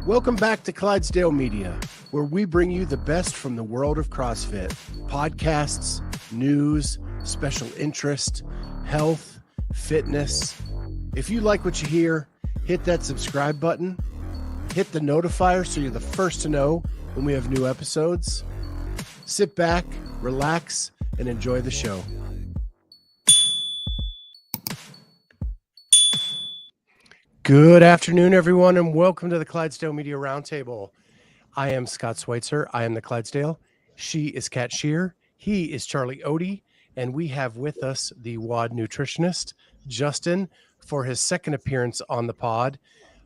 Welcome back to Clydesdale Media, where we bring you the best from the world of CrossFit. Podcasts, news, special interest, health, fitness. If you like what you hear, hit that subscribe button, hit the notifier so you're the first to know when we have new episodes. Sit back, relax, and enjoy the show. Good afternoon, everyone, and welcome to the Clydesdale Media Roundtable. I am Scott Schweitzer. I am the Clydesdale. She is Kat Shear. He is Charlie Odie. And we have with us the WOD nutritionist, Justin, for his second appearance on the pod.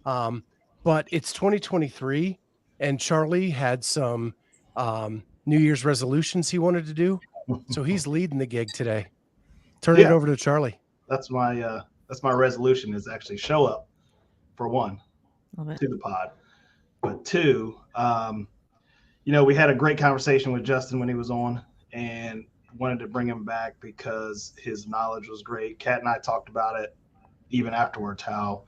But it's 2023, and Charlie had some New Year's resolutions he wanted to do. So he's leading the gig today. Turn it over to Charlie. That's my resolution, is actually show up. For one, to the pod, but two, we had a great conversation with Justin when he was on, and wanted to bring him back because his knowledge was great. Kat and I talked about it even afterwards, how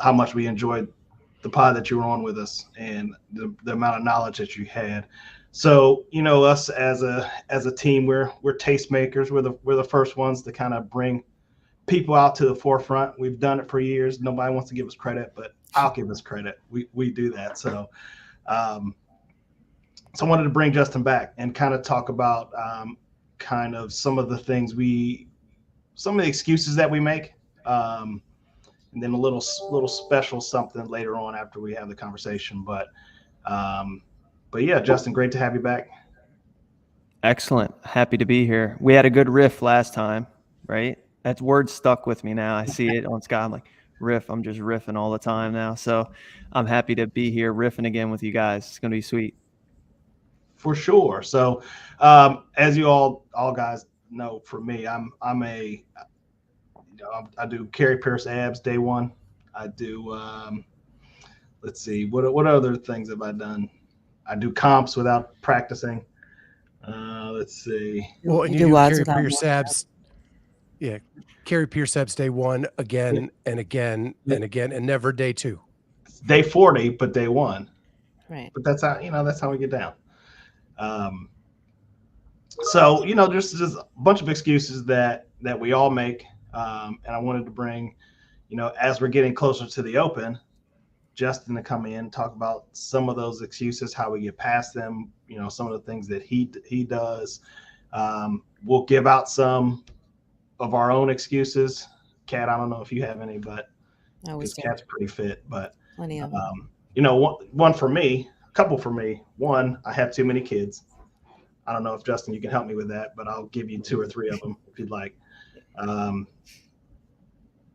much we enjoyed the pod that you were on with us, and the amount of knowledge that you had. So, us as a team, we're tastemakers. We're the first ones to kind of bring people out to the forefront. We've done it for years. Nobody wants to give us credit, but I'll give us credit. We do that. So I wanted to bring Justin back and kind of talk about kind of some of the things some of the excuses that we make, and then a little special something later on after we have the conversation. But yeah, Justin, great to have you back. Excellent. Happy to be here. We had a good riff last time, right? That word stuck with me now. I see it on Scott. I'm like, riff. I'm just riffing all the time now. So I'm happy to be here riffing again with you guys. It's going to be sweet. For sure. So as you all guys know, for me, I do Carry Pierce abs day one. I do, let's see, what other things have I done? I do comps without practicing. Let's see. Well, and you do Carry Pierce abs. Yeah, Carry Pierce abs day one, again and again and again, and never day two. Day 40, but day one. Right. But that's how we get down. So there's just a bunch of excuses that we all make, and I wanted to bring, as we're getting closer to the Open, Justin to come in, talk about some of those excuses, how we get past them. Some of the things that he does. We'll give out some of our own excuses. Kat, I don't know if you have any, but because Kat's pretty fit, but plenty of one for me, a couple for me. One, I have too many kids. I don't know if Justin, you can help me with that, but I'll give you 2 or 3 of them if you'd like.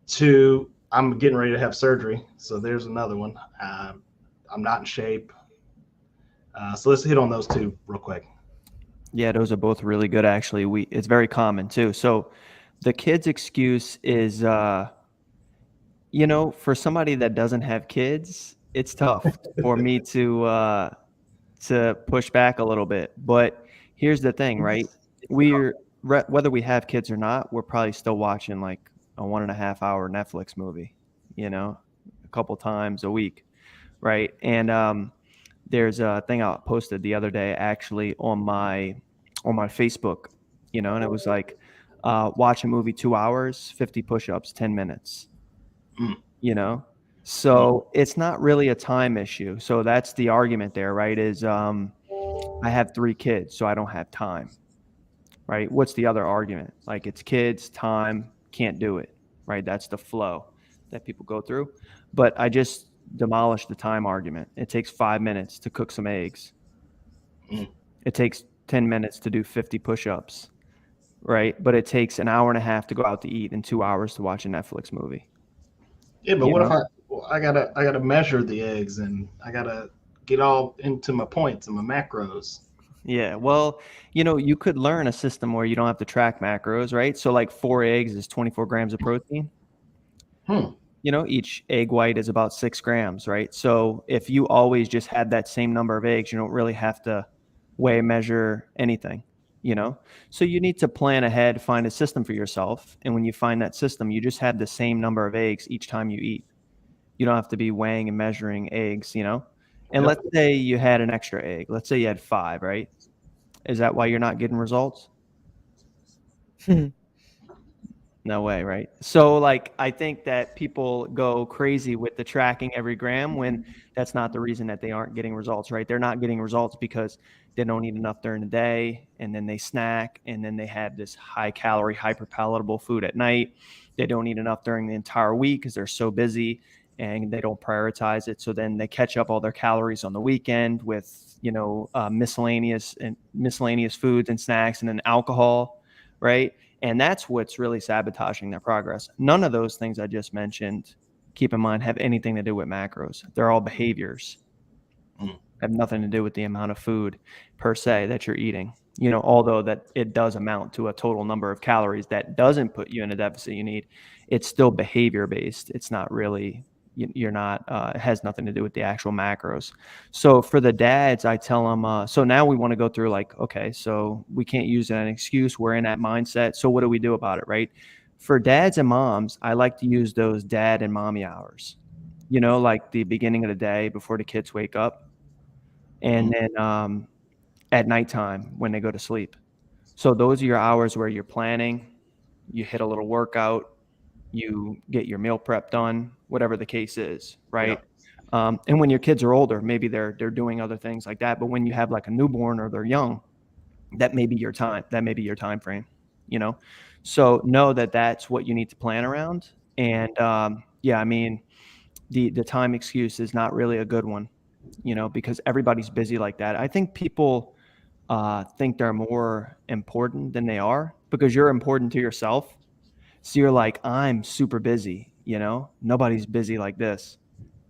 2, I'm getting ready to have surgery, so there's another one. I'm not in shape. So let's hit on those 2 real quick. Yeah, those are both really good, actually. It's very common too. So the kid's excuse is, for somebody that doesn't have kids, it's tough for me to push back a little bit. But here's the thing, right? Whether we have kids or not, we're probably still watching like a 1.5-hour Netflix movie, a couple times a week, right? And there's a thing I posted the other day, actually, on my Facebook, and it was like, watch a movie 2 hours, 50 push-ups, 10 minutes, So it's not really a time issue. So that's the argument there, right? Is I have 3 kids, so I don't have time, right? What's the other argument? Like, it's kids, time, can't do it, right? That's the flow that people go through. But I just demolished the time argument. It takes 5 minutes to cook some eggs. It takes 10 minutes to do 50 push-ups. Right, but it takes an hour and a half to go out to eat and 2 hours to watch a Netflix movie. Yeah, but what if I gotta measure the eggs, and I gotta get all into my points and my macros? Yeah, well, you could learn a system where you don't have to track macros, right? So like 4 eggs is 24 grams of protein. Each egg white is about 6 grams, right? So if you always just had that same number of eggs, you don't really have to weigh, measure anything. So you need to plan ahead, find a system for yourself. And when you find that system, you just have the same number of eggs each time you eat. You don't have to be weighing and measuring eggs, you know? And Yep. let's say you had an extra egg. Let's say you had 5, right? Is that why you're not getting results? No way, right? So like, I think that people go crazy with the tracking every gram when that's not the reason that they aren't getting results, right? They're not getting results because they don't eat enough during the day, and then they snack, and then they have this high calorie, hyper palatable food at night. They don't eat enough during the entire week because they're so busy and they don't prioritize it. So then they catch up all their calories on the weekend with, you know, miscellaneous foods and snacks, and then alcohol, right? And that's what's really sabotaging their progress. None of those things I just mentioned, keep in mind, have anything to do with macros. They're all behaviors. Have nothing to do with the amount of food per se that you're eating. You know, although that it does amount to a total number of calories that doesn't put you in a deficit you need, it's still behavior based. It's not really, you're not, it has nothing to do with the actual macros. So for the dads, I tell them, so now we want to go through like, okay, so we can't use an excuse. We're in that mindset. So what do we do about it, right? For dads and moms, I like to use those dad and mommy hours, you know, like the beginning of the day before the kids wake up, and then at nighttime when they go to sleep. So those are your hours where you're planning, you hit a little workout, you get your meal prep done, whatever the case is, right? Yeah. And when your kids are older, maybe they're doing other things like that. But when you have like a newborn or they're young, that may be your time. That may be your time frame, you know? So know that that's what you need to plan around. And yeah, I mean, the time excuse is not really a good one, you know, because everybody's busy like that. I think people think they're more important than they are because you're important to yourself. So you're like, I'm super busy, you know, nobody's busy like this.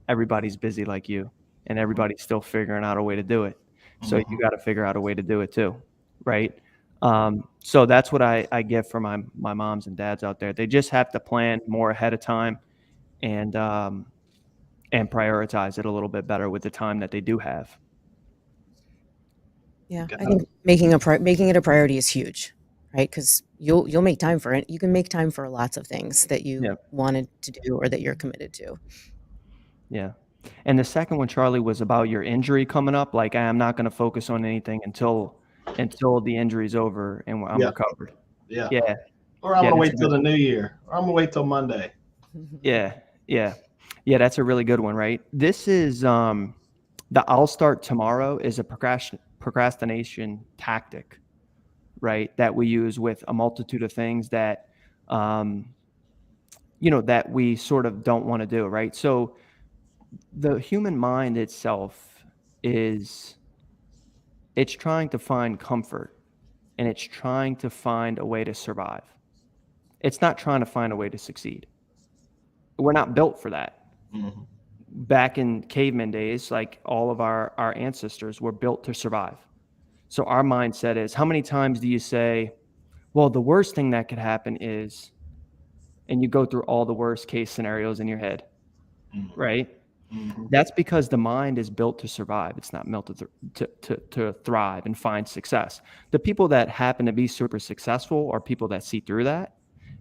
Everybody's busy like you, and everybody's still figuring out a way to do it. So you got to figure out a way to do it too. Right. So that's what I get for my moms and dads out there. They just have to plan more ahead of time and prioritize it a little bit better with the time that they do have. Yeah, I think making it a priority is huge, right? Because you'll make time for it. You can make time for lots of things that you wanted to do or that you're committed to. Yeah. And the second one, Charlie, was about your injury coming up. Like, I'm not going to focus on anything until the injury's over and I'm recovered. Yeah. Yeah. Or I'm going to wait till the new year. Or I'm going to wait till Monday. Yeah. Yeah. Yeah. That's a really good one, right? This is the I'll start tomorrow is a procrastination tactic, right? That we use with a multitude of things that, you know, that we sort of don't want to do, right? So the human mind itself it's trying to find comfort, and it's trying to find a way to survive. It's not trying to find a way to succeed. We're not built for that. Mm-hmm. Back in caveman days, like all of our ancestors were built to survive. So our mindset is, how many times do you say, well, the worst thing that could happen is, and you go through all the worst case scenarios in your head, right? Mm-hmm. That's because the mind is built to survive. It's not built to thrive and find success. The people that happen to be super successful are people that see through that.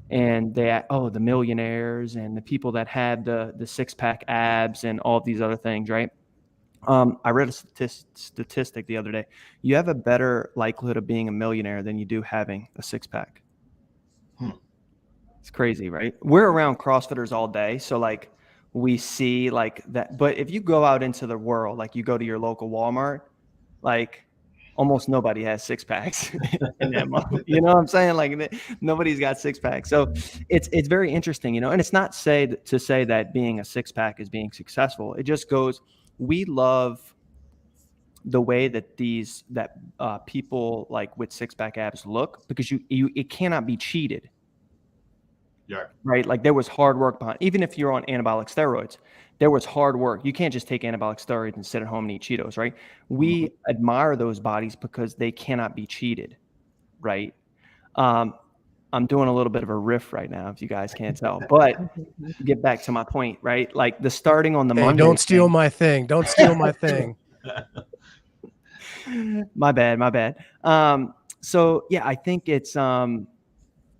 And the millionaires and the people that have the 6-pack abs and all of these other things, right? I read a statistic the other day. You have a better likelihood of being a millionaire than you do having a 6-pack. It's crazy, right? We're around CrossFitters all day. So like we see like that. But if you go out into the world, like you go to your local Walmart, like almost nobody has 6-packs in that moment. You know what I'm saying? Like nobody's got 6-packs. So it's very interesting, you know, and it's not to say that being a 6-pack is being successful. It just goes, we love the way that people like with 6-pack abs look, because it cannot be cheated. Yeah. Right. Like there was hard work behind, even if you're on anabolic steroids, there was hard work. You can't just take anabolic steroids and sit at home and eat Cheetos, right? We admire those bodies because they cannot be cheated, right? I'm doing a little bit of a riff right now, if you guys can't tell, but get back to my point, right? Like the starting on the Monday. Don't steal my thing. Don't steal my thing. My bad. So yeah, I think it's,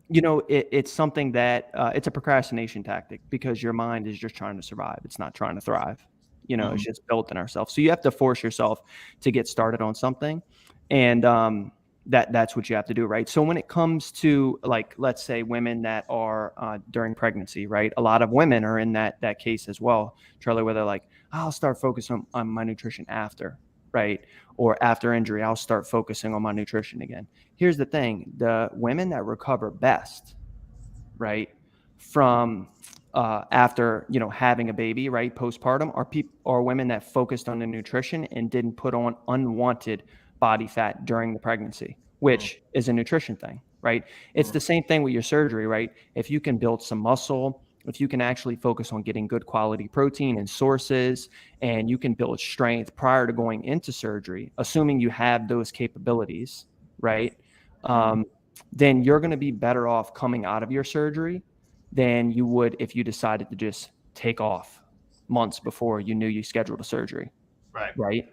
you know, it's something that it's a procrastination tactic because your mind is just trying to survive. It's not trying to thrive. You know, it's just built in ourselves. So you have to force yourself to get started on something. And that's what you have to do, right? So when it comes to, like, let's say women that are during pregnancy, right? A lot of women are in that case as well, Charlie, where they're like, I'll start focusing on my nutrition after, right? Or after injury, I'll start focusing on my nutrition again. Here's the thing. The women that recover best, right, from after, you know, having a baby, right, postpartum, are women that focused on the nutrition and didn't put on unwanted body fat during the pregnancy, which is a nutrition thing, right? It's the same thing with your surgery, right? If you can build some muscle, if you can actually focus on getting good quality protein and sources, and you can build strength prior to going into surgery, assuming you have those capabilities, right? Then you're going to be better off coming out of your surgery than you would if you decided to just take off months before you knew you scheduled a surgery. Right.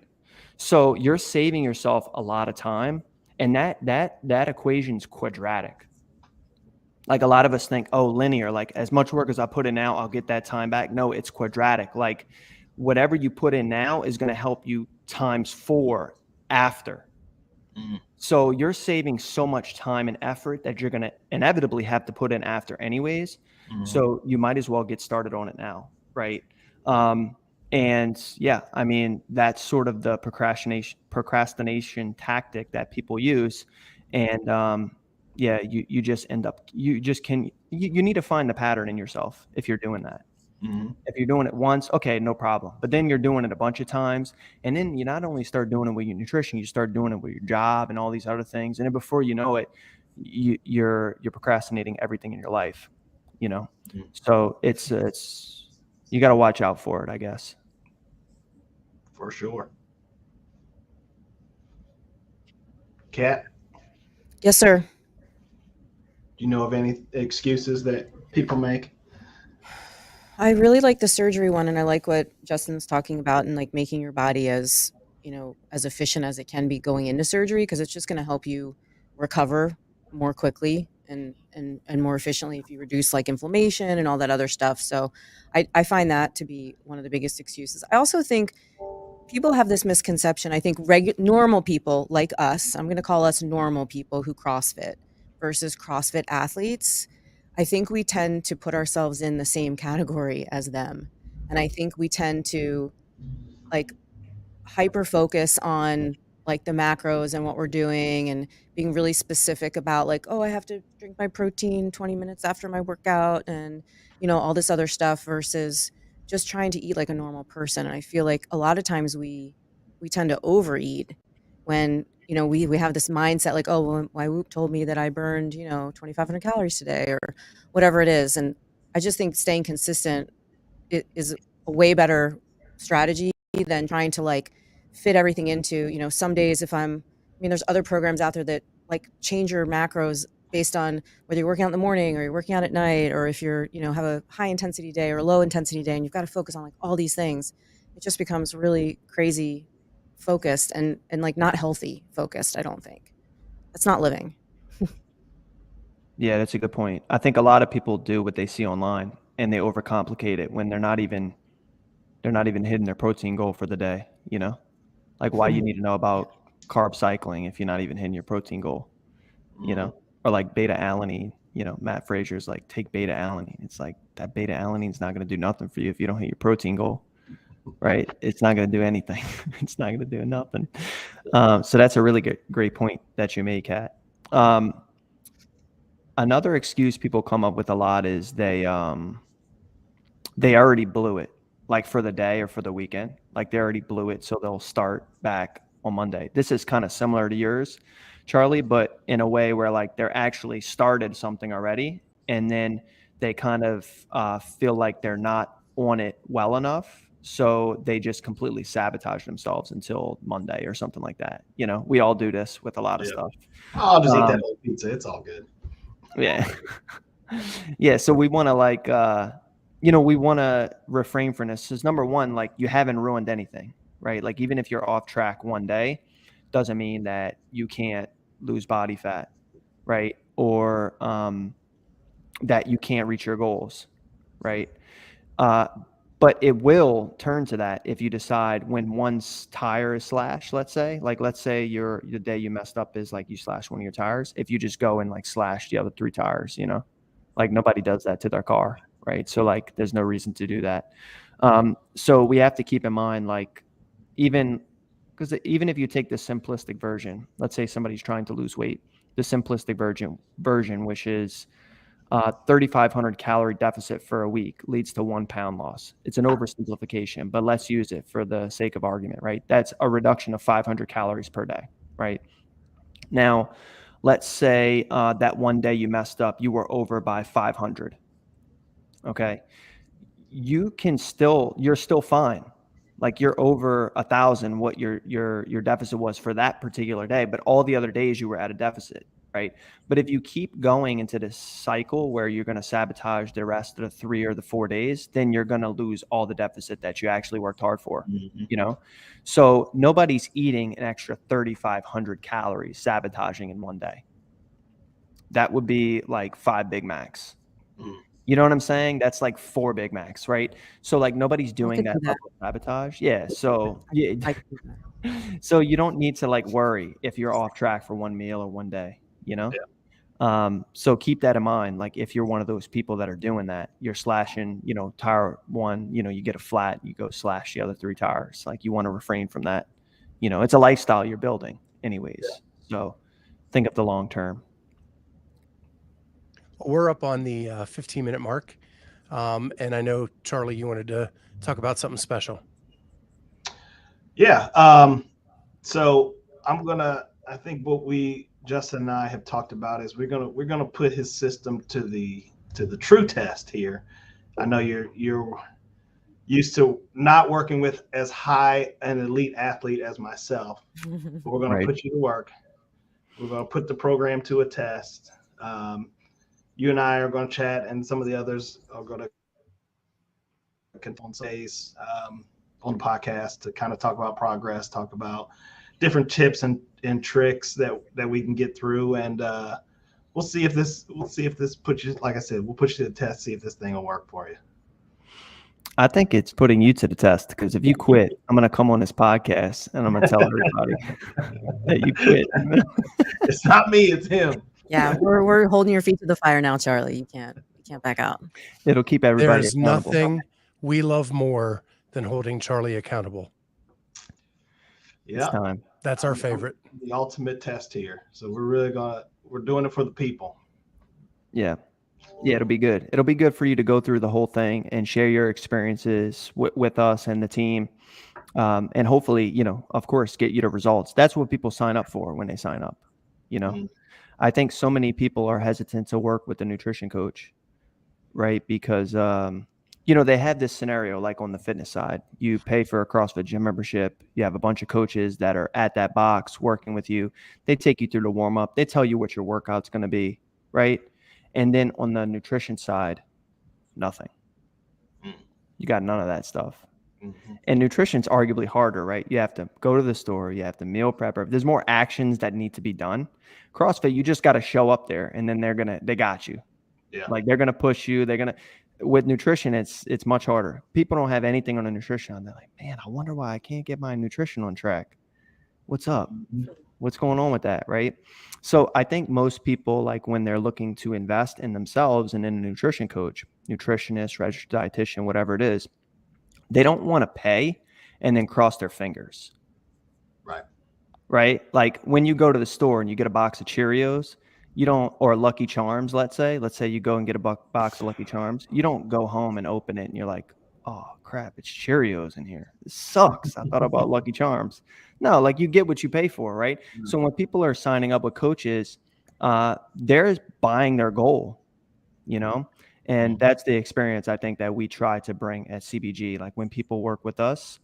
So you're saving yourself a lot of time, and that equation's quadratic. Like, a lot of us think, oh, linear, like as much work as I put in now, I'll get that time back. No, it's quadratic. Like, whatever you put in now is going to help you times 4 after. So you're saving so much time and effort that you're going to inevitably have to put in after anyways. So you might as well get started on it now, right? And yeah, I mean, that's sort of the procrastination tactic that people use. And yeah, you just end up, you need to find the pattern in yourself if you're doing that. If you're doing it once, okay, no problem. But then you're doing it a bunch of times. And then you not only start doing it with your nutrition, you start doing it with your job and all these other things. And then before you know it, you're procrastinating everything in your life, you know? So it's you got to watch out for it, I guess. For sure. Kat? Yes, sir. Do you know of any excuses that people make? I really like the surgery one, and I like what Justin's talking about, and like making your body as, you know, as efficient as it can be going into surgery, because it's just going to help you recover more quickly and more efficiently if you reduce like inflammation and all that other stuff. So I find that to be one of the biggest excuses. I also think people have this misconception. I think normal people like us, I'm going to call us normal people who CrossFit versus CrossFit athletes, I think we tend to put ourselves in the same category as them. And I think we tend to like hyper focus on like the macros and what we're doing and being really specific about like, oh, I have to drink my protein 20 minutes after my workout and, you know, all this other stuff versus just trying to eat like a normal person. And I feel like a lot of times we tend to overeat when, you know, we have this mindset like, oh, well, my Whoop told me that I burned, you know, 2,500 calories today or whatever it is. And I just think staying consistent is a way better strategy than trying to like fit everything into, you know, some days there's other programs out there that like change your macros based on whether you're working out in the morning or you're working out at night, or if you're, you know, have a high intensity day or a low intensity day, and you've got to focus on like all these things. It just becomes really crazy focused and like not healthy focused. I don't think that's not living. Yeah, that's a good point. I think a lot of people do what they see online and they overcomplicate it when they're not even hitting their protein goal for the day, you know? Like, why you need to know about carb cycling if you're not even hitting your protein goal, you know? Or like beta alanine, you know, Matt Fraser's like, take beta alanine. It's like, that beta alanine is not going to do nothing for you if you don't hit your protein goal, right? It's not going to do anything. It's not going to do nothing. So that's a really great point that you made, Kat. Another excuse people come up with a lot is they already blew it, like for the day or for the weekend. Like they already blew it, so they'll start back on Monday. This is kind of similar to yours, Charlie, but in a way where like they're actually started something already, and then they kind of feel like they're not on it well enough, so they just completely sabotage themselves until Monday or something like that. You know, we all do this with a lot of stuff. I'll just eat that whole pizza. It's all good. Yeah. Yeah. So we want to like, you know, we want to refrain from this. Because number one, like you haven't ruined anything, right? Like even if you're off track one day, doesn't mean that you can't lose body fat, right? Or that you can't reach your goals, right? But it will turn to that if you decide when one's tire is slashed, let's say the day you messed up is like you slashed one of your tires. If you just go and like slash the other 3 tires, like nobody does that to their car, right? So like there's no reason to do that. So we have to keep in mind, like, even if you take the simplistic version, let's say somebody's trying to lose weight, the simplistic version, which is 3,500 calorie deficit for a week leads to 1 pound loss. It's an oversimplification, but let's use it for the sake of argument, right? That's a reduction of 500 calories per day, right? Now, let's say that one day you messed up, you were over by 500. Okay. You're still fine. Like you're over 1,000, what your deficit was for that particular day, but all the other days you were at a deficit, right? But if you keep going into this cycle where you're going to sabotage the rest of the 3 or the 4 days, then you're going to lose all the deficit that you actually worked hard for, So nobody's eating an extra 3,500 calories, sabotaging in one day. That would be like 5 Big Macs. You know what I'm saying? That's like 4 Big Macs, right? So like nobody's doing that level of sabotage. Yeah. So so you don't need to like worry if you're off track for one meal or one day, So keep that in mind. Like if you're one of those people that are doing that, you're slashing, tire 1, you get a flat, you go slash the other 3 tires. Like you want to refrain from that. It's a lifestyle you're building anyways. So think of the long term. We're up on the 15-minute mark. And I know, Charlie, you wanted to talk about something special. Yeah. So I think what Justin and I have talked about is we're gonna put his system to the true test here. I know you're used to not working with as high an elite athlete as myself, but we're gonna put you to work. We're gonna put the program to a test. You and I are going to chat, and some of the others are going to on days on the podcast to kind of talk about progress, talk about different tips and tricks that we can get through, and we'll see if this puts you, like I said, we'll push you to the test, see if this thing will work for you. I think it's putting you to the test, because if you quit, I'm going to come on this podcast and I'm going to tell everybody that you quit. It's not me, it's him. Yeah, we're holding your feet to the fire now, Charlie. You can't back out. It'll keep everybody There's accountable. Nothing we love more than holding Charlie accountable. Yeah, time. That's our favorite. The ultimate test here. So we're doing it for the people. Yeah, it'll be good. It'll be good for you to go through the whole thing and share your experiences with us and the team. And hopefully, of course, get you the results. That's what people sign up for when they sign up, Mm-hmm. I think so many people are hesitant to work with a nutrition coach, right? Because, they have this scenario like on the fitness side. You pay for a CrossFit gym membership. You have a bunch of coaches that are at that box working with you. They take you through the warm up. They tell you what your workout's going to be, right? And then on the nutrition side, nothing. You got none of that stuff. Mm-hmm. And nutrition's arguably harder, right? You have to go to the store. You have to meal prep. There's more actions that need to be done. CrossFit, you just got to show up there, and then they got you. Yeah. Like they're going to push you. With nutrition, it's much harder. People don't have anything on the nutrition. They're like, man, I wonder why I can't get my nutrition on track. What's up? What's going on with that, right? So I think most people, like when they're looking to invest in themselves and in a nutrition coach, nutritionist, registered dietitian, whatever it is, they don't want to pay and then cross their fingers. Right? Like when you go to the store and you get a box of Cheerios, or Lucky Charms, let's say you go and get a box of Lucky Charms. You don't go home and open it and you're like, oh crap, it's Cheerios in here. This sucks. I thought about Lucky Charms. No, like you get what you pay for, right? Mm-hmm. So when people are signing up with coaches, they're buying their goal, and that's the experience I think that we try to bring at CBG. Like when people work with us,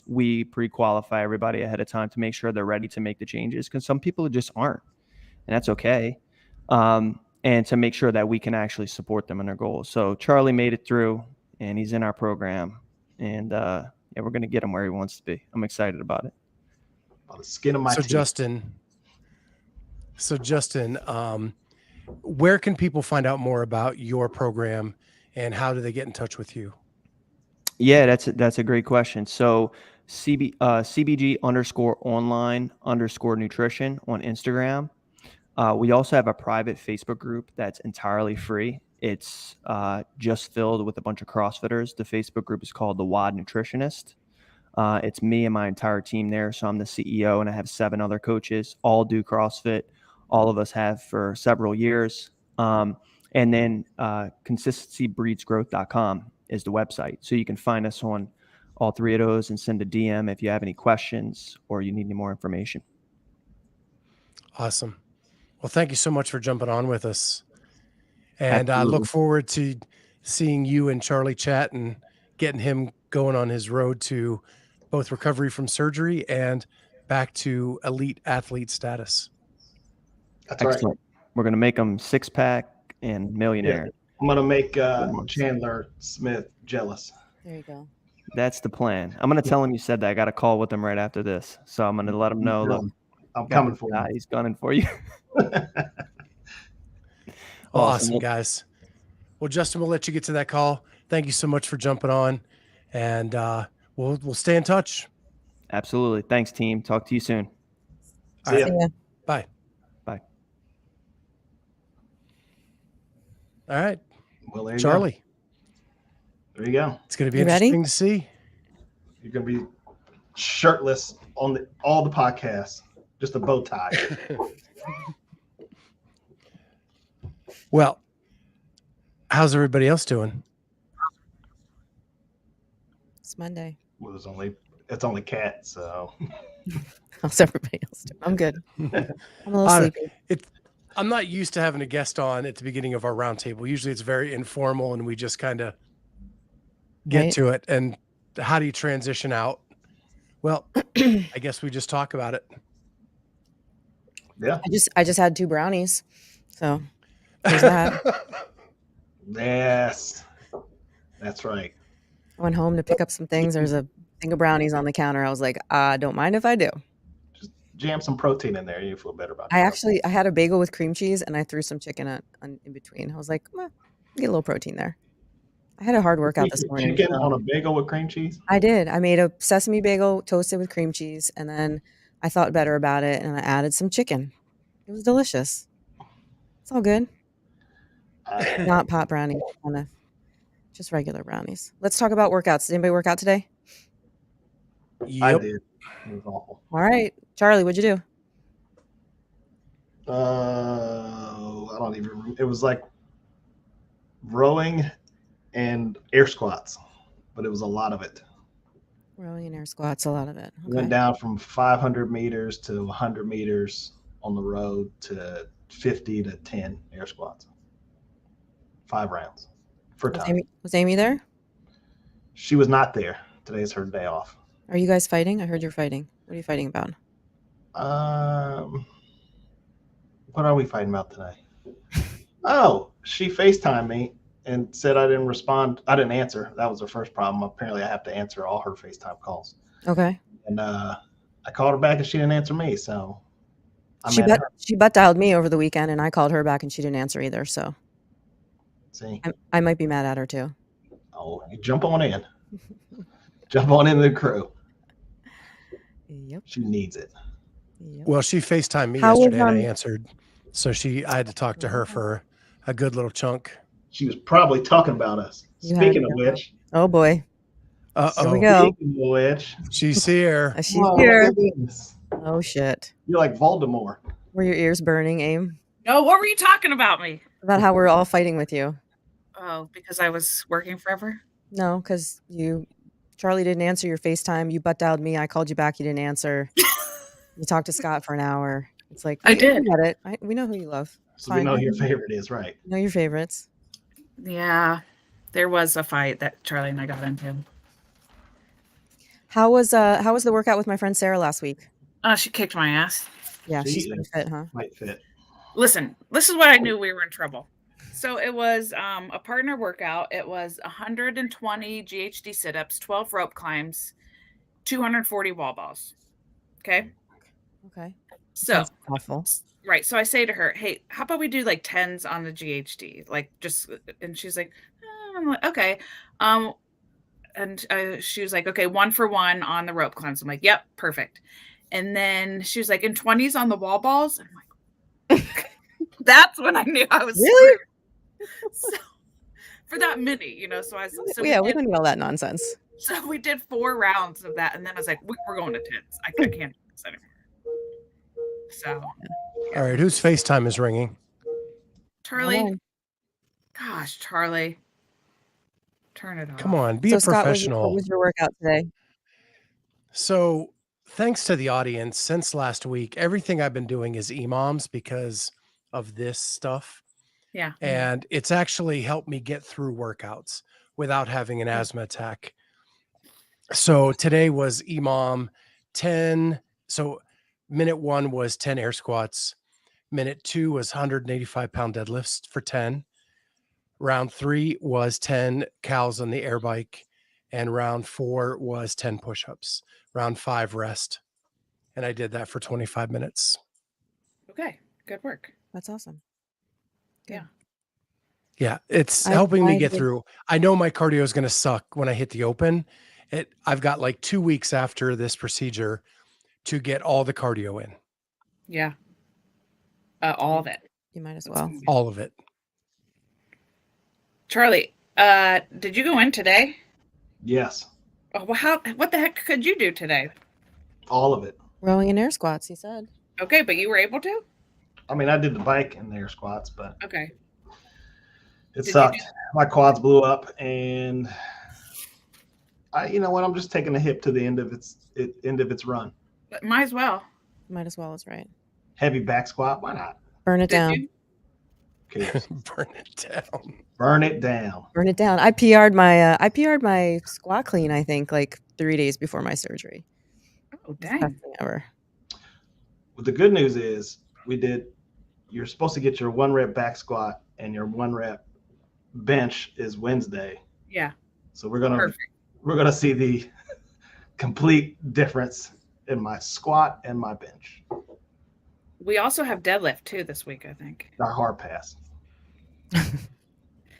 we pre-qualify everybody ahead of time to make sure they're ready to make the changes, because some people just aren't, and that's okay. And to make sure that we can actually support them in their goals. So Charlie made it through, and he's in our program, and we're going to get him where he wants to be. I'm excited about it. By the skin of my teeth. So Justin, where can people find out more about your program and how do they get in touch with you? Yeah, that's a great question. So CBG_online_nutrition on Instagram. We also have a private Facebook group that's entirely free. It's just filled with a bunch of CrossFitters. The Facebook group is called the WOD Nutritionist. It's me and my entire team there. So I'm the CEO and I have 7 other coaches, all do CrossFit. All of us have for several years. And then consistencybreedsgrowth.com is the website. So you can find us on all 3 of those and send a DM if you have any questions or you need any more information. Awesome. Well, thank you so much for jumping on with us. And I Absolutely. look forward to seeing you and Charlie chat and getting him going on his road to both recovery from surgery and back to elite athlete status. That's Excellent. right. We're going to make them 6-pack and millionaire. Yeah. I'm going to make Chandler Smith jealous. There you go. That's the plan. I'm going to tell him you said that. I got a call with him right after this. So I'm going to let him know. Look, I'm coming for you. He's gunning for you. Awesome, guys. Well, Justin, we'll let you get to that call. Thank you so much for jumping on, and we'll stay in touch. Absolutely. Thanks, team. Talk to you soon. See ya. Bye. Bye. All right. Well, there you Charlie. go. There you go. It's going to be You ready? interesting to see. You're going to be shirtless on all the podcasts, just a bow tie. Well, how's everybody else doing? It's Monday. Well, it's only Cat, so How's everybody else doing? I'm good. I'm a little sleepy. I'm not used to having a guest on at the beginning of our roundtable. Usually it's very informal and we just kind of get to it. And how do you transition out? Well, I guess we just talk about it. yeah. I just had 2 brownies. So there's that. Yes. That's right. I went home to pick up some things. There's a thing of brownies on the counter. I was like, don't mind if I do. Just jam some protein in there. You feel better about it. I had a bagel with cream cheese and I threw some chicken in between. I was like, well, get a little protein there. I had a hard workout this morning. Chicken on a bagel with cream cheese? I did. I made a sesame bagel toasted with cream cheese, and then I thought better about it and I added some chicken. It was delicious. It's all good. Not pot brownies, kind of just regular brownies. Let's talk about workouts. Did anybody work out today? I Yep. did. It was awful. All right. Charlie, what'd you do? I don't even remember. It was like rowing and air squats, but it was a lot of it. Rowing and air squats, a lot of it. We went down from 500 meters to 100 meters on the road to 50 to 10 air squats. 5 rounds for time. Was Amy there? She was not there. Today's her day off. Are you guys fighting? I heard you're fighting. What are you fighting about? What are we fighting about today? Oh, she FaceTimed me and said I didn't respond. I didn't answer. That was her first problem. Apparently, I have to answer all her FaceTime calls. Okay. And I called her back and she didn't answer me. So she butt dialed me over the weekend and I called her back and she didn't answer either. So see, I might be mad at her too. Oh, you jump on in. Jump on into the crew. Yep. She needs it. Yep. Well, she FaceTimed me yesterday and I answered. So I had to talk to her for a good little chunk. She was probably talking about us. Speaking of which. Oh boy. Here we go. Speaking of which. She's here. She's here. Goodness. Oh shit. You're like Voldemort. Were your ears burning, Aim? No, what were you talking about me? About how we're all fighting with you. Oh, because I was working forever? No, because Charlie didn't answer your FaceTime. You butt dialed me. I called you back. You didn't answer. You talked to Scott for an hour. It's like, I did. We get it. We know who you love. So we know who your favorite is, right? Know your favorites. Yeah, there was a fight that Charlie and I got into. How was the workout with my friend Sarah last week? She kicked my ass. Yeah, she's pretty fit, huh? Might fit. Listen, this is what I knew we were in trouble. So it was a partner workout. It was 120 GHD sit-ups, 12 rope climbs, 240 wall balls. Okay. Okay. So awful. Right. So I say to her, hey, how about we do like 10s on the GHD? Like just, and she's like, I'm like, okay. And she was like, okay, 1 for 1 on the rope climbs. I'm like, yep, perfect. And then she was like, and 20s on the wall balls. I'm like, that's when I knew I was Really? So, for that many, so we don't need all that nonsense. So we did 4 rounds of that, and then I was like, we're going to 10s. I can't do this anymore. So, all right, whose FaceTime is ringing? Charlie. Gosh, Charlie, turn it off. Come on, be a professional. Scott, what was your workout today? So, thanks to the audience, since last week, everything I've been doing is EMOMs because of this stuff. Yeah. And it's actually helped me get through workouts without having an asthma attack. So today was EMOM 10. So minute 1 was 10 air squats. Minute 2 was 185-pound deadlifts for 10. Round 3 was 10 cows on the air bike. And round 4 was 10 push-ups. Round 5 rest. And I did that for 25 minutes. Okay. Good work. That's awesome. Yeah. Yeah, it's helping me get through. I know my cardio is going to suck when I hit the open. I've got like 2 weeks after this procedure to get all the cardio in. Yeah. All of it. You might as well. All of it. Charlie, did you go in today? Yes. Oh, well, what the heck could you do today? All of it. Rowing and air squats, he said. Okay, but you were able to? I mean, I did the bike and the air squats, but okay. It sucked. My quads blew up, and you know what? I'm just taking the hip to the end of its run. But might as well. Might as well is right. Heavy back squat. Why not? Burn it down. Okay. Burn it down. Burn it down. Burn it down. I PR'd my squat clean, I think, like 3 days before my surgery. Oh, dang. Best thing ever. Well, the good news is you're supposed to get your 1 rep back squat and your 1 rep bench is Wednesday. Yeah. So we're gonna see the complete difference in my squat and my bench. We also have deadlift too this week, I think. Our hard pass.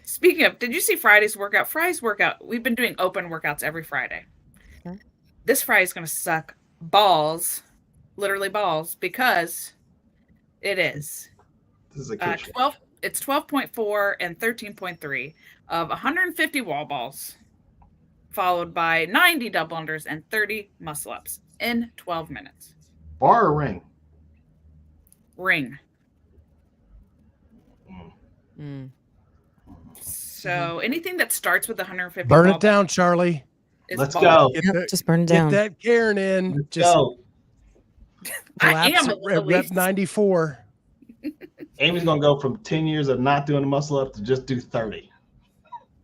Speaking of, did you see Friday's workout? Friday's workout, we've been doing open workouts every Friday. Okay. This Friday's going to suck balls, literally balls, because it is. This is a 12. It's 12.4 and 13.3 of 150 wall balls, followed by 90 double unders and 30 muscle ups in 12 minutes. Bar or ring? Ring. Mm. So anything that starts with 150. Burn it down, Charlie. Let's go. Just burn it down. Get that Karen in. Let's just go. I am at rep 94. Amy's gonna go from 10 years of not doing the muscle up to just do 30.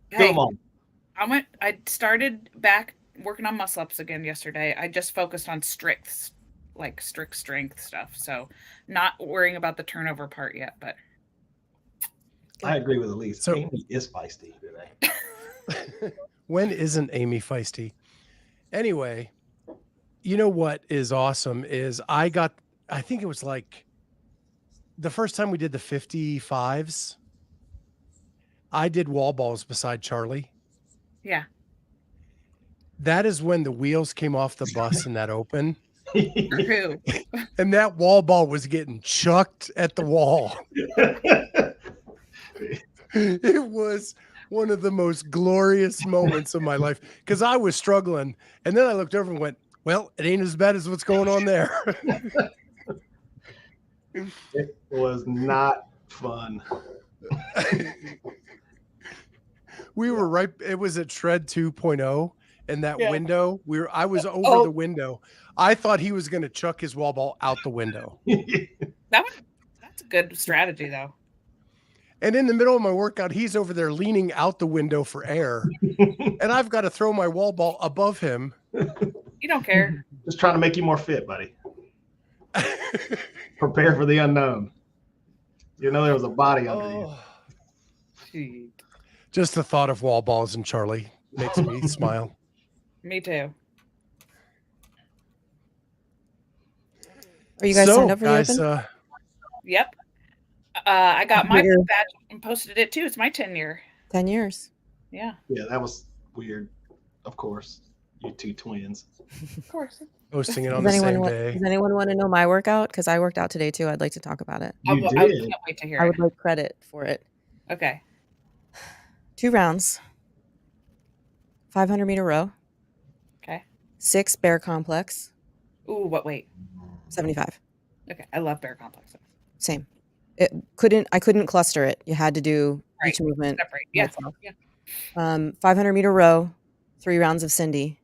Hey, Come on. I started back working on muscle ups again yesterday. I just focused on strict strength stuff. So not worrying about the turnover part yet, but I agree with Elise. So, Amy is feisty today. When isn't Amy feisty? Anyway, you know what is awesome is I think it was like the first time we did the 55s, I did wall balls beside Charlie. yeah. That is when the wheels came off the bus in that open. True. And that wall ball was getting chucked at the wall. It was one of the most glorious moments of my life because I was struggling. And then I looked over and went, well, it ain't as bad as what's going on there. It was not fun. We were right. It was at Shred 2.0 in that window. I was over the window. I thought he was going to chuck his wall ball out the window. That's a good strategy though. And in the middle of my workout, he's over there leaning out the window for air. And I've got to throw my wall ball above him. You don't care. Just trying to make you more fit, buddy. Prepare for the unknown. You know there was a body under you. Just the thought of wall balls and Charlie makes me smile. Me too. Are you guys signed up for the open? Yep. I got my Computer. badge and posted it too. It's my 10-year. 10 years. Yeah. Yeah, that was weird. Of course, you two twins. Of course. Posting it on the same day. Does anyone want to know my workout? Because I worked out today too. I'd like to talk about it. You I did. can't wait to hear I it. would like credit for it. Okay. 2 rounds, 500-meter row, Okay. 6 bear complex, Ooh, what weight? 75. Okay. I love bear complexes. Same. I couldn't cluster it. You had to do each movement. Separate. Yeah. itself. Yeah. 500-meter row, 3 rounds of Cindy.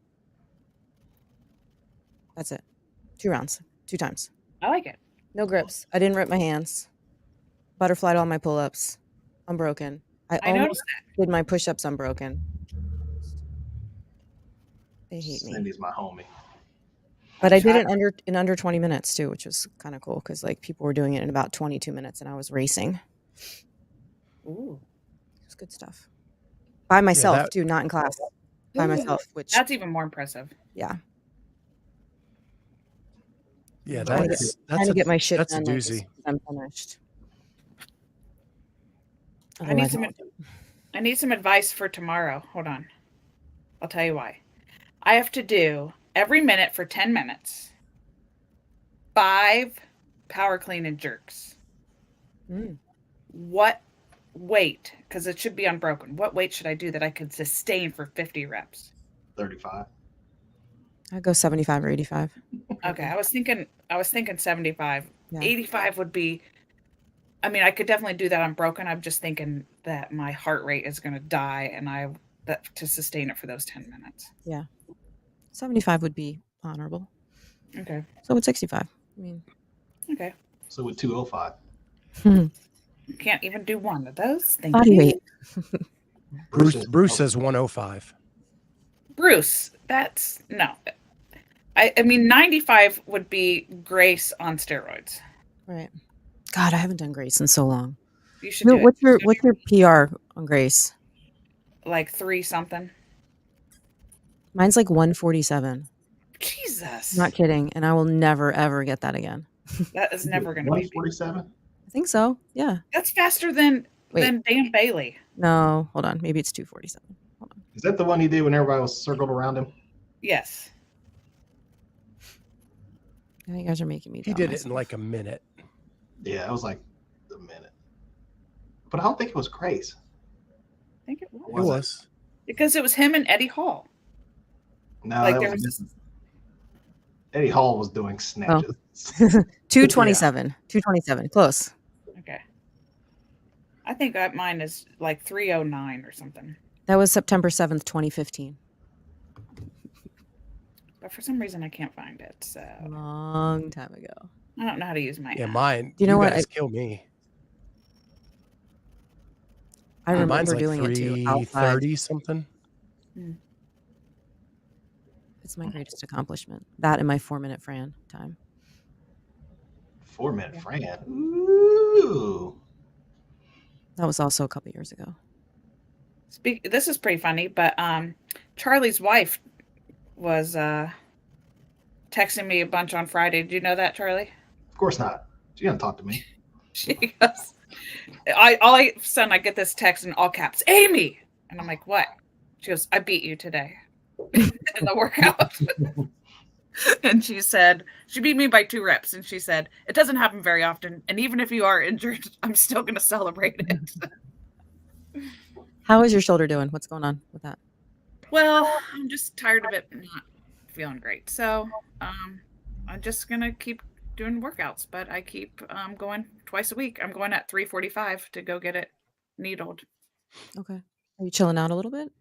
That's it. 2 rounds, 2 times. I like it. No grips. I didn't rip my hands. Butterflied all my pull-ups. Unbroken. I noticed did my push-ups unbroken. They hate me. Cindy's my homie. But I did it in under 20 minutes too, which was kind of cool because like people were doing it in about 22 minutes and I was racing. Ooh. It was good stuff. By myself too, not in class. By myself, which That's even more impressive. yeah. Yeah, Trying to get my shit that's a done. Like, doozy. I'm finished. I need some advice for tomorrow. Hold on. I'll tell you why. I have to do every minute for 10 minutes. 5 power clean and jerks. What weight? Because it should be unbroken. What weight should I do that I could sustain for 50 reps? 35. I'd go 75 or 85. Okay, I was thinking 75. Yeah. 85 would be. I mean, I could definitely do that unbroken. I'm just thinking that my heart rate is going to die, and to sustain it for those 10 minutes. Yeah. 75 would be honorable. Okay. So would 65. I mean. Okay. So with 205. You can't even do one of those. Thank Body you. weight. Bruce says 105. Bruce, that's no. I mean, 95 would be Grace on steroids. Right. God, I haven't done Grace in so long. You should do it. What's your PR on Grace? Like 3 something. Mine's like 147. Jesus. Not kidding. And I will never, ever get that again. That is never going to be. 147? I think so. Yeah. That's faster than Dan Bailey. No, hold on. Maybe it's 247. Hold on. Is that the one he did when everybody was circled around him? Yes. Now you guys are making me. He did it in like a minute. Yeah, it was like a minute. But I don't think it was Grace. I think it was. It was. Because it was him and Eddie Hall. No, Like that was Eddie Hall was doing snatches. 227. 227. Close. Okay. I think mine is like 309 or something. That was September 7th, 2015. But for some reason I can't find it. So Long time ago. I don't know how to use my app. Mine. Do you know what? Guys kill me. I remember Mine's like doing it too. 330 something. It's my greatest accomplishment. That and my 4-minute Fran time. 4-minute Fran. Ooh. That was also a couple years ago. This is pretty funny, but Charlie's wife was texting me a bunch on Friday. Did you know that, Charlie? Of course not. She didn't talk to me. She goes, all of a sudden I get this text in all caps, Amy! And I'm like, what? She goes, I beat you today in the workout. And she said, she beat me by 2 reps. And she said, it doesn't happen very often. And even if you are injured, I'm still going to celebrate it. How is your shoulder doing? What's going on with that? Well, I'm just tired of it not feeling great. So I'm just going to keep doing workouts, but I keep going twice a week. I'm going at 3:45 to go get it needled. Okay. Are you chilling out a little bit?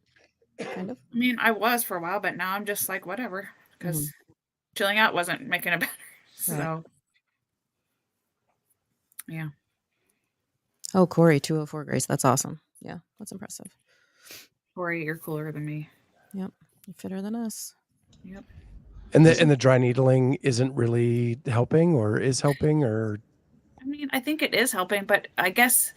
Kind of. I mean, I was for a while, but now I'm just like, whatever, because chilling out wasn't making it better. So, yeah. Oh, Corey, 204 Grace. That's awesome. Yeah, that's impressive. Corey, you're cooler than me. Yep. You're fitter than us. Yep. And the dry needling isn't really helping, or is helping, or I mean, I think it is helping, but I guess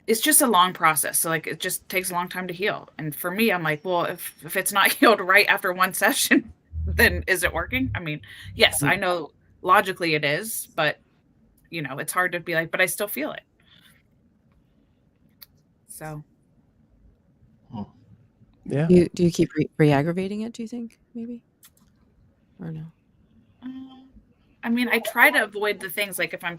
it's just a long process. So like it just takes a long time to heal. And for me, I'm like, well, if it's not healed right after one session, then is it working? I mean, yes, I know logically it is, but you know, it's hard to be like, but I still feel it. So. Yeah. Do you keep re-aggravating it, do you think, maybe? Or no? I mean, I try to avoid the things like if I'm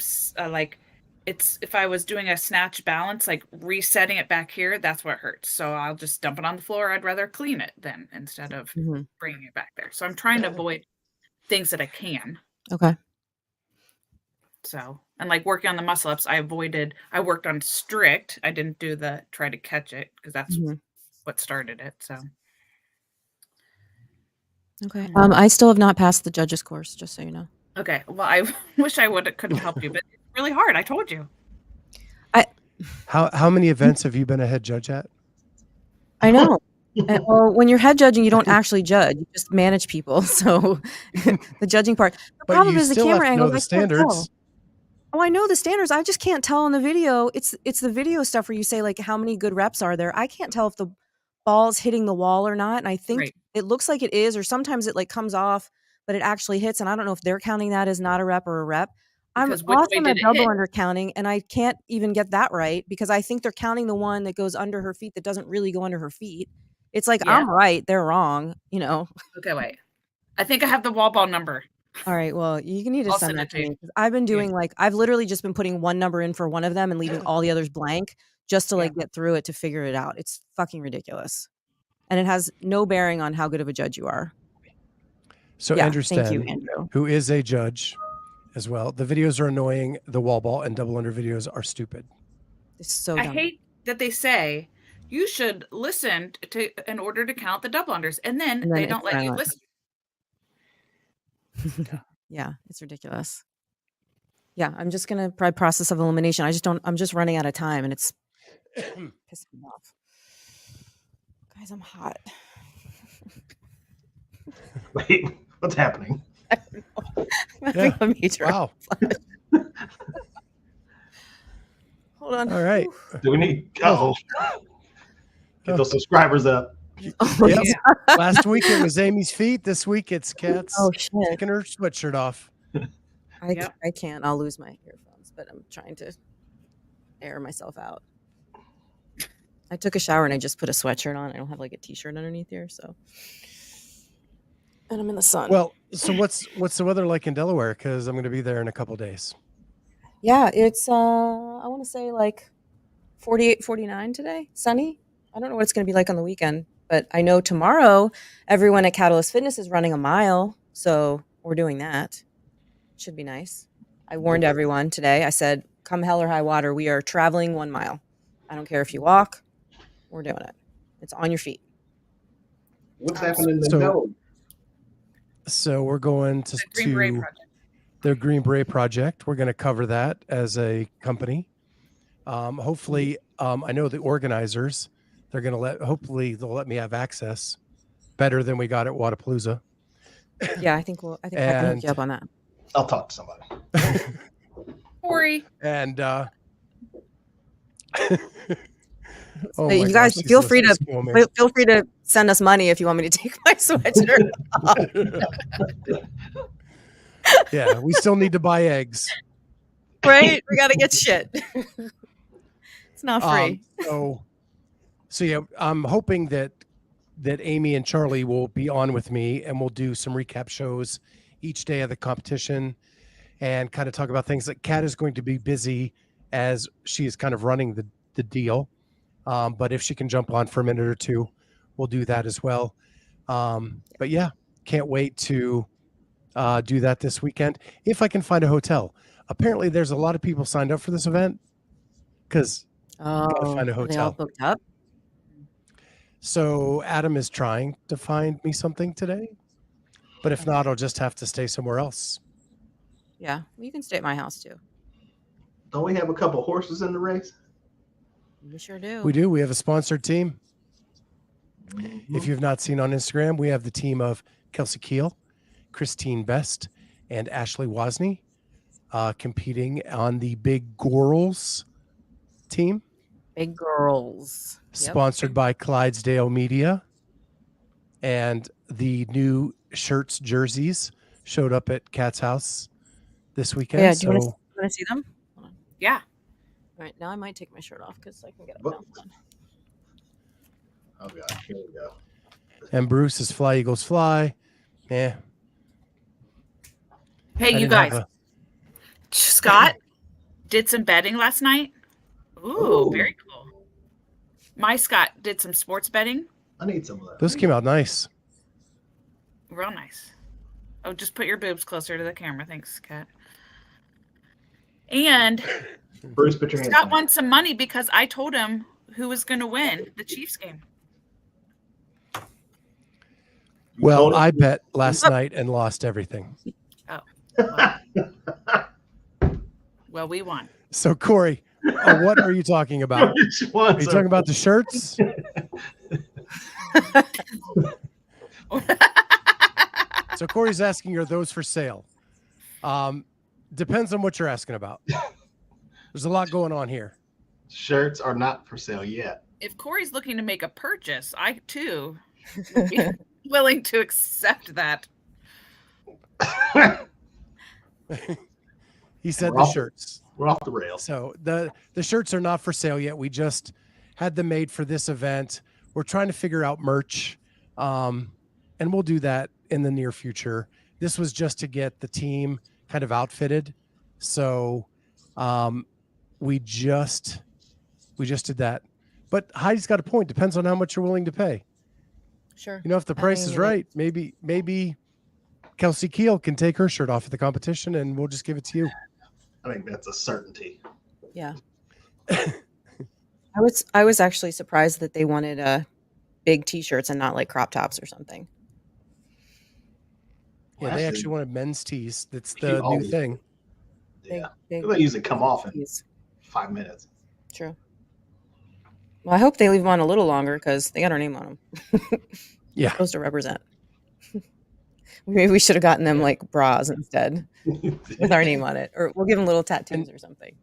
if I was doing a snatch balance, like resetting it back here, that's what hurts. So I'll just dump it on the floor. I'd rather clean it then instead of bringing it back there. So I'm trying to avoid things that I can. Okay. So, and like working on the muscle ups, I worked on strict. I didn't do the try to catch it because that's what started it. So. Okay. I still have not passed the judges course, just so you know. Okay. Well, I wish I couldn't help you, but it's really hard. I told you. How many events have you been a head judge at? I know. Well, when you're head judging, you don't actually judge; you just manage people. So, the judging part. The problem is the camera angle. The standards. Oh, I know the standards. I just can't tell in the video. It's the video stuff where you say like how many good reps are there. I can't tell if the ball's hitting the wall or not, and I think it looks like it is, or sometimes it like comes off, but it actually hits, and I don't know if they're counting that as not a rep or a rep. I'm awesome at double under counting, and I can't even get that right because I think they're counting the one that goes under her feet that doesn't really go under her feet. It's like I'm right, they're wrong, you know. Okay, wait. I think I have the wall ball number. All right, well, you need to send that to me because I've been doing I've literally just been putting one number in for one of them and leaving all the others blank just to like get through it to figure it out. It's fucking ridiculous. And it has no bearing on how good of a judge you are. So Andrew Sten, who is a judge as well, the videos are annoying. The wall ball and double under videos are stupid. It's so dumb. I hate that they say you should listen to in order to count the double unders, and then they don't let you listen. Yeah, it's ridiculous. Yeah, I'm just gonna try process of elimination. I'm just running out of time and it's pissing me off. Guys, I'm hot. Wait, what's happening? I don't know. I'm wow. Hold on. All right. Do we need get those subscribers up? Last week it was Amy's feet. This week it's Kat's taking her sweatshirt off. I can't. I'll lose my earphones, but I'm trying to air myself out. I took a shower and I just put a sweatshirt on. I don't have like a t-shirt underneath here, so. And I'm in the sun. Well, so what's the weather like in Delaware? Because I'm going to be there in a couple days. Yeah, it's I want to say like 48, 49 today. Sunny. I don't know what it's going to be like on the weekend, but I know tomorrow everyone at Catalyst Fitness is running a mile, so we're doing that. Should be nice. I warned everyone today. I said, come hell or high water, we are traveling 1 mile. I don't care if you walk. We're doing it. It's on your feet. What's happening in the So we're going to the Green Beret Project. We're going to cover that as a company. Hopefully, I know the organizers, they're going to hopefully they'll let me have access better than we got at Wadapalooza. Yeah, I think I can hook you up on that. I'll talk to somebody. Corey. And you guys feel free to send us money if you want me to take my sweatshirt off. Yeah, we still need to buy eggs. Right? We got to get shit. It's not free. So yeah, I'm hoping that Amy and Charlie will be on with me and we'll do some recap shows each day of the competition and kind of talk about things. Like Kat is going to be busy as she is kind of running the deal. But if she can jump on for a minute or two, we'll do that as well. But yeah, can't wait to do that this weekend. If I can find a hotel. Apparently there's a lot of people signed up for this event because gotta find a hotel. Are they all booked up? So Adam is trying to find me something today, but if not, I'll just have to stay somewhere else. Yeah, you can stay at my house too. Don't we have a couple horses in the race? We sure do. We do. We have a sponsored team. If you've not seen on Instagram, we have the team of Kelsey Keel, Christine Best, and Ashley Wozni competing on the Big Girls team. Big Girls. Sponsored by Clydesdale Media. And the new shirts, jerseys showed up at Kat's house this weekend. Yeah, do you want to Want to see them? Hold on. Yeah. All right, now I might take my shirt off because I can get up What? now. Hold on. Oh God, here we go. And Bruce is Fly Eagles Fly. Yeah. Hey, you guys. Scott did some betting last night. Ooh, very cool. My Scott did some sports betting. I need some of that. Those came out nice. Real nice. Oh, just put your boobs closer to the camera. Thanks, Kat. And Bruce, put your hands Scott down. won some money because I told him who was going to win the Chiefs game. You Well, told us- I bet last night and lost everything. Oh. Well, we won. So, Corey, what are you talking about? Which Are ones you talking about the shirts? So Corey's asking, are those for sale? Depends on what you're asking about. There's a lot going on here. Shirts are not for sale yet. If Corey's looking to make a purchase, I too would be willing to accept that. He said We're the off- shirts. We're off the rails. So the shirts are not for sale yet. We just had them made for this event. We're trying to figure out merch, and we'll do that in the near future. This was just to get the team kind of outfitted. So we just did that. But Heidi's got a point. Depends on how much you're willing to pay. Sure. You know, if the price is right, maybe Kelsey Keel can take her shirt off at the competition, and we'll just give it to you. I think that's a certainty. Yeah. I was actually surprised that they wanted big T-shirts and not like crop tops or something. Yeah, they actually wanted men's tees. That's the Cute, new always. thing. Yeah. Big They usually come off in tees. 5 minutes. True. Well, I hope they leave them on a little longer because they got our name on them. Yeah. Supposed to represent. Maybe we should have gotten them like bras instead with our name on it, or we'll give them little tattoos or something.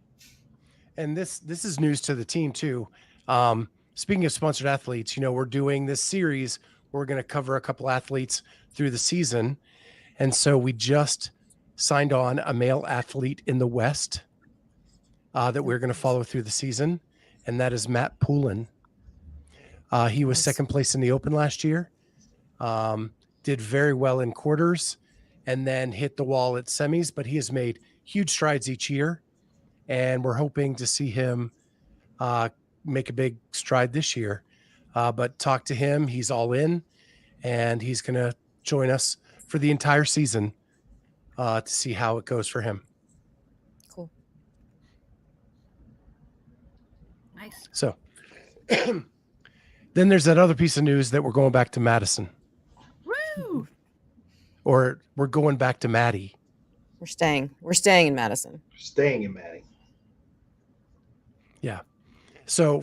And this is news to the team too. Speaking of sponsored athletes, we're doing this series. We're going to cover a couple athletes through the season. And so we just signed on a male athlete in the West that we're going to follow through the season. And that is Matt Poulin. He was second place in the Open last year. Did very well in quarters and then hit the wall at semis, but he has made huge strides each year. And we're hoping to see him make a big stride this year. But talk to him. He's all in, and he's going to join us for the entire season to see how it goes for him. Cool. Nice. So then there's that other piece of news that we're going back to Madison. Woo! Or we're going back to Madi. We're staying in Madison. Staying in Madi. Yeah. So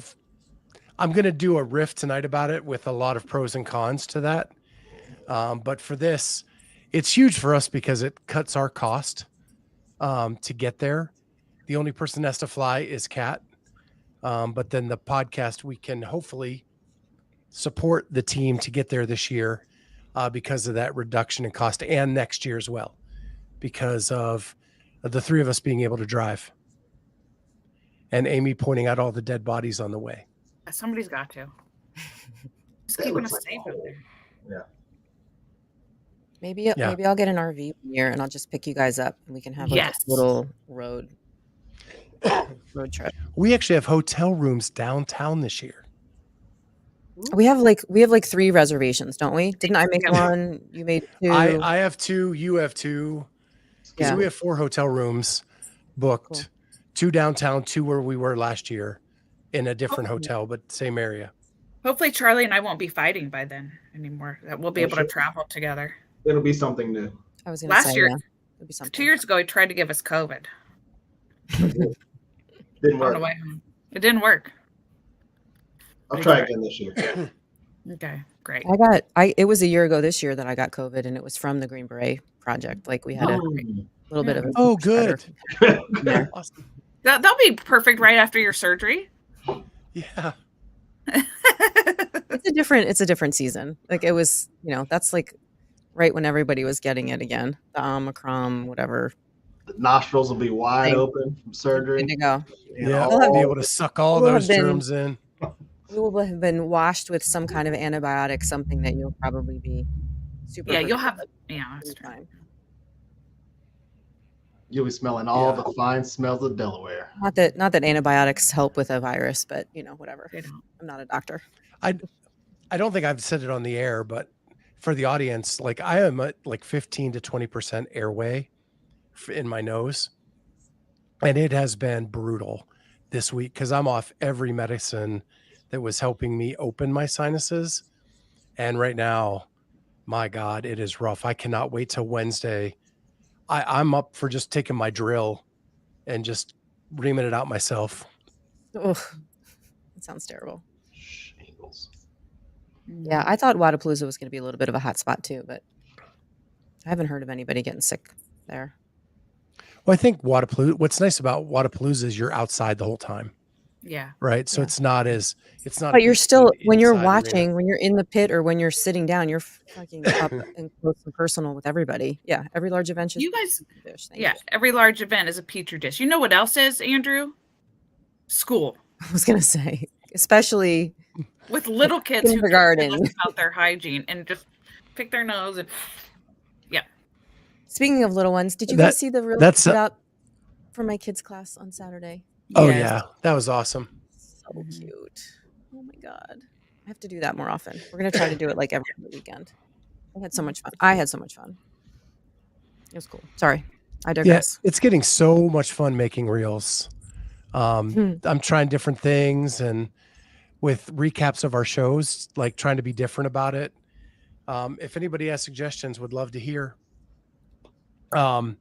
I'm going to do a riff tonight about it with a lot of pros and cons to that. But for this, it's huge for us because it cuts our cost to get there. The only person that has to fly is Kat. But then the podcast, we can hopefully support the team to get there this year because of that reduction in cost, and next year as well, because of the three of us being able to drive. And Amy pointing out all the dead bodies on the way. Somebody's got to. Just That keeping looks us like safe out there. Yeah. Maybe I'll get an RV one year and I'll just pick you guys up and we can have like a little road trip. We actually have hotel rooms downtown this year. We have like 3 reservations, don't we? Didn't I make one? You made 2. I have 2. You have 2. Yeah. So we have 4 hotel rooms booked. Cool. 2 downtown, 2 where we were last year in a different hotel, but same area. Hopefully Charlie and I won't be fighting by then anymore. That we'll be able to travel together. It'll be something new. I was gonna say, year, it'll be something. 2 years ago, he tried to give us COVID Didn't on work. the way home. It didn't work. I'll try again this year. Okay, great. It was a year ago this year that I got COVID, and it was from the Green Beret Project. Like we had a little bit of a Oh, good. Yeah. Awesome. That'll be perfect right after your surgery. Yeah. It's a different season. Like it was, that's like right when everybody was getting it again. The Omicron, whatever. The nostrils will be wide open from surgery. Good to go. Yeah, all be able to suck all We'll those have been- germs in. You will have been washed with some kind of antibiotic, something that you'll probably be super. Yeah, you'll protected have. Yeah, that's in true. time. You'll be smelling all Yeah. the fine smells of Delaware. Not that antibiotics help with a virus, but whatever. They don't. I'm not a doctor. I don't think I've said it on the air, but for the audience, like I am at like 15 to 20% airway in my nose. And it has been brutal this week because I'm off every medicine that was helping me open my sinuses. And right now, my God, it is rough. I cannot wait till Wednesday. I'm up for just taking my drill and just reaming it out myself. Ugh, that sounds terrible. Shingles. Yeah, I thought Wadapalooza was going to be a little bit of a hot spot too, but I haven't heard of anybody getting sick there. Well, I think what's nice about Wadapalooza is you're outside the whole time, Yeah. right? So Yeah. it's not. But you're still, when you're inside watching, arena. when you're in the pit or when you're sitting down, you're fucking up and close and personal with everybody. Yeah, every large event. You guys. Thank Yeah, you. every large event is a petri dish. You know what else is, Andrew? School. I was gonna say, especially With little kids who Kindergarten. care less about their hygiene and just pick their nose and speaking of little ones, did you That- guys see the reel that's put out for my kids' class on Saturday? Oh Yes. yeah, that was awesome. So cute. Oh my god. I have to do that more often. We're gonna try to do it like every other weekend. I had so much fun. It was cool. Sorry. I digress. Yeah, it's getting so much fun making reels. Hmm. I'm trying different things and with recaps of our shows, like trying to be different about it. If anybody has suggestions, would love to hear. One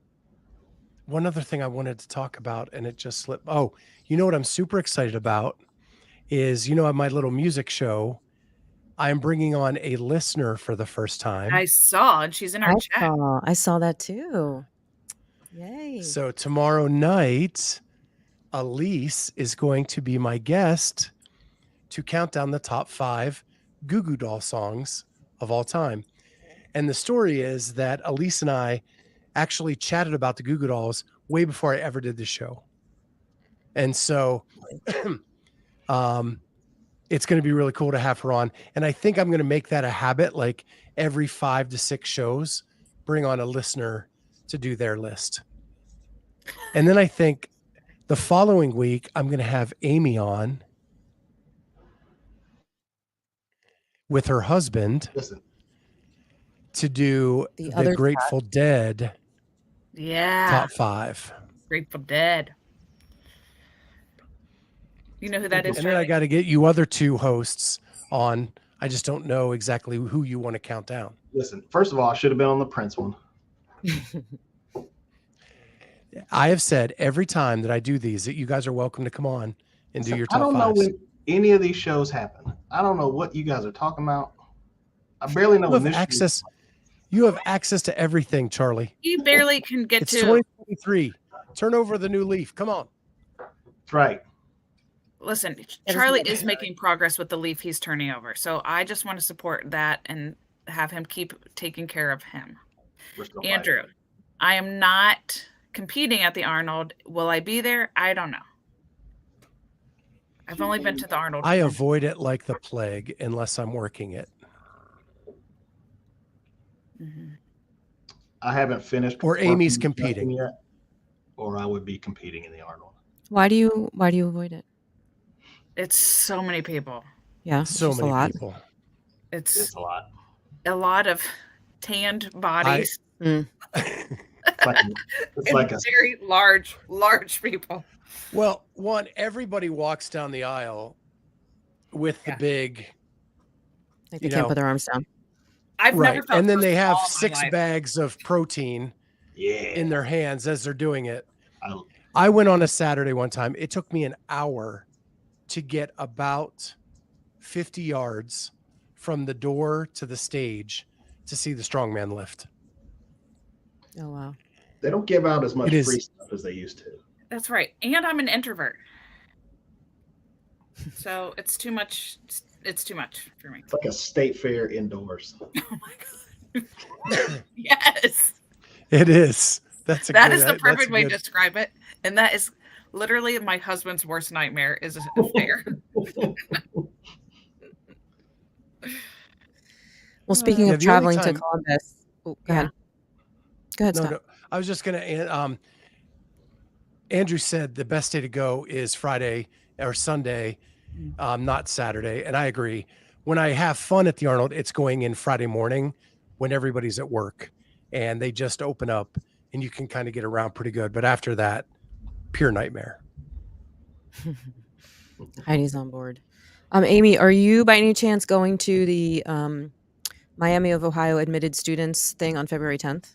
other thing I wanted to talk about, and it just slipped. Oh, you know what I'm super excited about is, at my little music show, I'm bringing on a listener for the first time. I saw, and she's in our chat. I saw that too. Yay. So tomorrow night, Elise is going to be my guest to count down the top 5 Goo Goo Doll songs of all time. And the story is that Elise and I actually chatted about the Goo Goo Dolls way before I ever did the show. And so it's going to be really cool to have her on. And I think I'm going to make that a habit, like every 5 to 6 shows, bring on a listener to do their list. And then I think the following week, I'm going to have Amy on with her husband to do the other Grateful Dead Yeah. top 5. Grateful Dead. You know who that is? And then I got to get you other 2 hosts on. I just don't know exactly who you want to count down. Listen, first of all, I should have been on the Prince one. I have said every time that I do these that you guys are welcome to come on and do your top 5s. I don't know when any of these shows happen. I don't know what you guys are talking about. I barely know when this access. You have access to everything, Charlie. He barely can get It's to. 2023. Turn over the new leaf. Come on. That's right. Listen, Charlie is making progress with the leaf he's turning over. So I just want to support that and have him keep taking care of him. Andrew, I am not competing at the Arnold. Will I be there? I don't know. I've only been to the Arnold. I avoid it like the plague unless I'm working it. Mm-hmm. I haven't finished. Or Amy's competing yet, or I would be competing in the Arnold. Why do you avoid it? It's so many people. Yeah, so many people. It's a lot. A lot of tanned bodies. It's like a very large people. Well, everybody walks down the aisle with the big. Like they can't put their arms down. I've never felt and then so they have small in my 6 life. bags of protein in their hands as they're doing it. I went on a Saturday one time. It took me an hour to get about 50 yards from the door to the stage to see the strongman lift. Oh, wow. They don't give out as much free stuff as they used to. That's right. And I'm an introvert. So it's too much. It's too much for me. It's like a state fair indoors. Oh my God. Yes. It is. That's a That good, is the perfect way to good. describe it. And that is literally my husband's worst nightmare is a fair. Well, speaking Yeah, of the only traveling to time- Columbus, go ahead. Go ahead, Scott. No, I was just gonna. Andrew said the best day to go is Friday or Sunday, not Saturday, and I agree. When I have fun at the Arnold, it's going in Friday morning when everybody's at work, and they just open up, and you can kind of get around pretty good. But after that, pure nightmare. Heidi's on board. Amy, are you by any chance going to the Miami of Ohio admitted students thing on February 10th?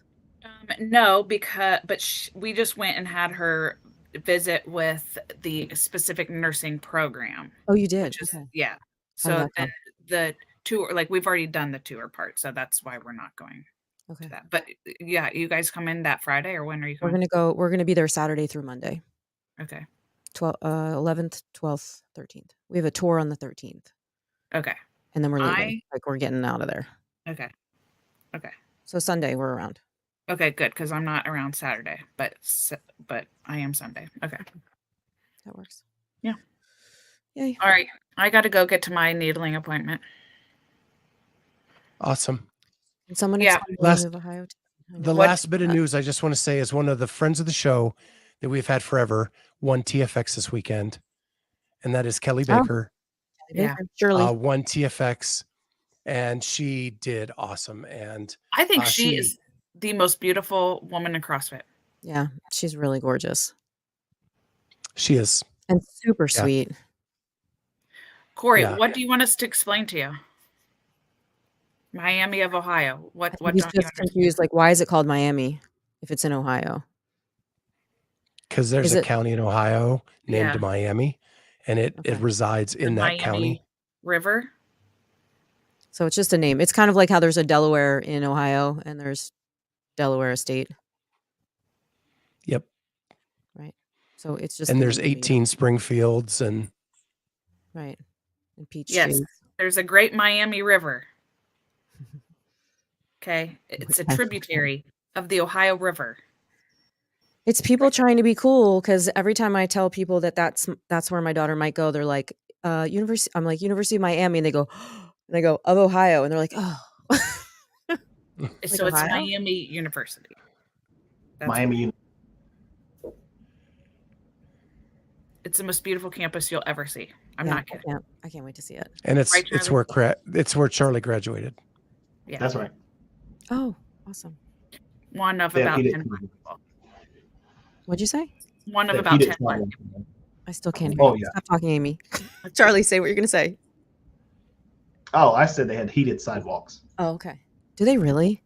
No, but we just went and had her visit with the specific nursing program. Oh, you did? Which is, Okay. yeah. How did So that go? then the tour, like we've already done the tour part, so that's why we're not going Okay. to that. But yeah, you guys come in that Friday, or when are you We're coming? We're gonna be there Saturday through Monday. Okay. 11th, 12th, 13th. We have a tour on the 13th. Okay. And then we're leaving. We're getting out of there. Okay. Okay. So Sunday we're around. Okay, good, because I'm not around Saturday, but I am Sunday. Okay. That works. Yeah. Yay. All right. I got to go get to my needling appointment. Awesome. And someone Yeah. of Ohio. The last bit of news I just want to say is one of the friends of the show that we've had forever won TFX this weekend, and that is Kelly Baker. Yeah. Surely. Won TFX, and she did awesome. And I think she is the most beautiful woman in CrossFit. Yeah, she's really gorgeous. She is. And super sweet. Corey, what do you want us to explain to you? Miami of Ohio. What He's don't you just understand? confused. Like, why is it called Miami if it's in Ohio? Because there's a county in Ohio named Miami, and it resides in that Miami county. River. So it's just a name. It's kind of like how there's a Delaware in Ohio and there's Delaware State. Yep. Right. So it's just. And there's 18 Springfields and. Right. And Peach Yes. Trees. There's a great Miami River. Okay. It's a tributary of the Ohio River. It's people trying to be cool because every time I tell people that that's where my daughter might go, they're like, University. I'm like, University of Miami. And they go, of Ohio. And they're like, oh. So it's Miami University. Miami. It's the most beautiful campus you'll ever see. I'm not kidding. I can't wait to see it. And it's where Charlie graduated. Yeah, that's right. Oh, awesome. One of about 10 people. What'd you say? One of about 10 people. I still can't hear you. Stop talking, Amy. Charlie, say what you're going to say. Oh, I said they had heated sidewalks. Oh, okay. Do they really?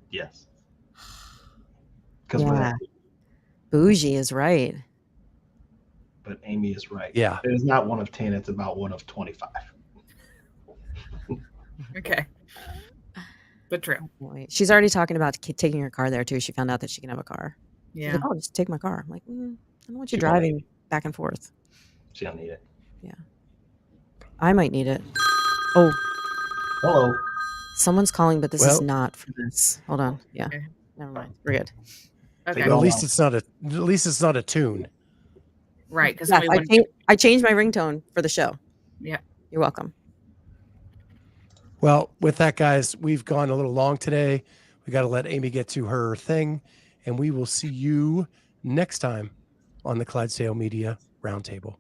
Yes. Because bougie is right. But Amy is right. Yeah. It is not one of 10. It's about one of 25. Okay. But true. She's already talking about taking her car there, too. She found out that she can have a car. Yeah. Like, oh, just take my car. I'm like, I don't want you driving back and forth. She don't need it. Yeah. I might need it. Oh. Hello. Someone's calling, but this is not for this. Hold on. Yeah. Okay. Never mind. We're good. Okay. At least it's not a tune. Right. Because I changed my ringtone for the show. Yeah. You're welcome. Well, with that, guys, we've gone a little long today. We got to let Amy get to her thing, and we will see you next time on the Clydesdale Media Roundtable.